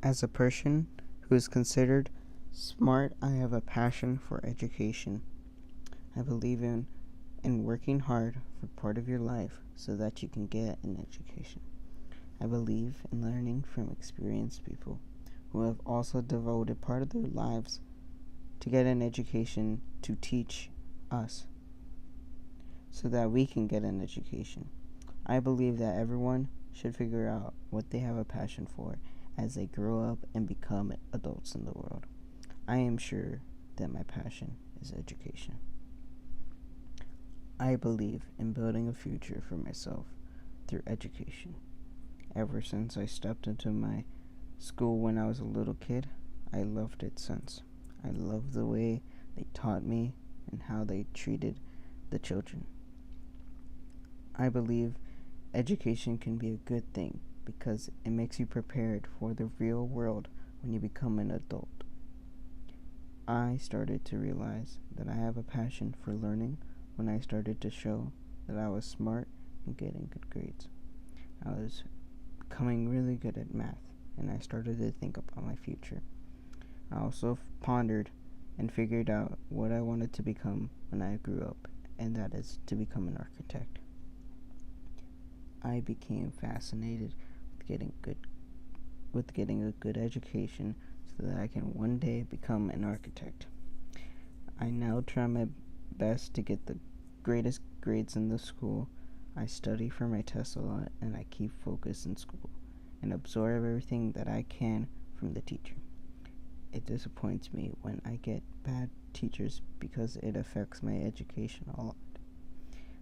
As a person who is considered smart, I have a passion for education. I believe in working hard for part of your life so that you can get an education. I believe in learning from experienced people who have also devoted part of their lives to get an education to teach us so that we can get an education. I believe that everyone should figure out what they have a passion for as they grow up and become adults in the world. I am sure that my passion is education. I believe in building a future for myself through education. Ever since I stepped into my school when I was a little kid, I loved it since. I loved the way they taught me and how they treated the children. I believe education can be a good thing because it makes you prepared for the real world when you become an adult. I started to realize that I have a passion for learning when I started to show that I was smart and getting good grades. I was becoming really good at math, and I started to think about my future. I also pondered and figured out what I wanted to become when I grew up, and that is to become an architect. I became fascinated with getting a good education so that I can one day become an architect. I now try my best to get the greatest grades in the school. I study for my tests a lot, and I keep focused in school and absorb everything that I can from the teacher. It disappoints me when I get bad teachers because it affects my education a lot.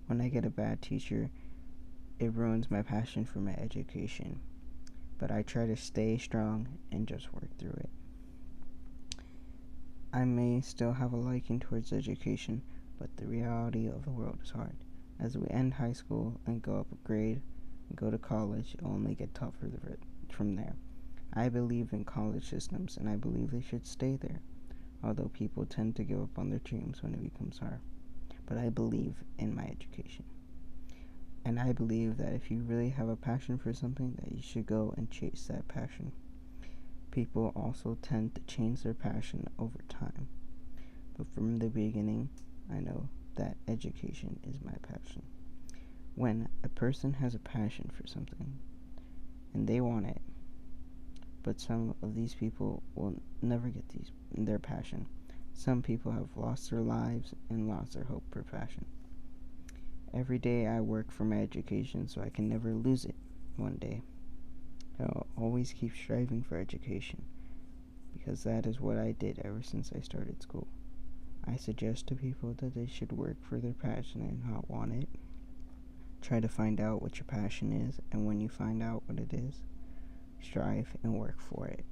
When I get a bad teacher, it ruins my passion for my education, but I try to stay strong and just work through it. I may still have a liking towards education, but the reality of the world is hard. As we end high school and go up a grade and go to college, it will only get tougher from there. I believe in college systems, and I believe they should stay there, although people tend to give up on their dreams when it becomes hard. But I believe in my education. And I believe that if you really have a passion for something, that you should go and chase that passion. People also tend to change their passion over time. But from the beginning, I know that education is my passion. When a person has a passion for something, and they want it, but some of these people will never get their passion. Some people have lost their lives and lost their hope for passion. Every day I work for my education so I can never lose it one day. I'll always keep striving for education because that is what I did ever since I started school. I suggest to people that they should work for their passion and not want it. Try to find out what your passion is, and when you find out what it is, strive and work for it.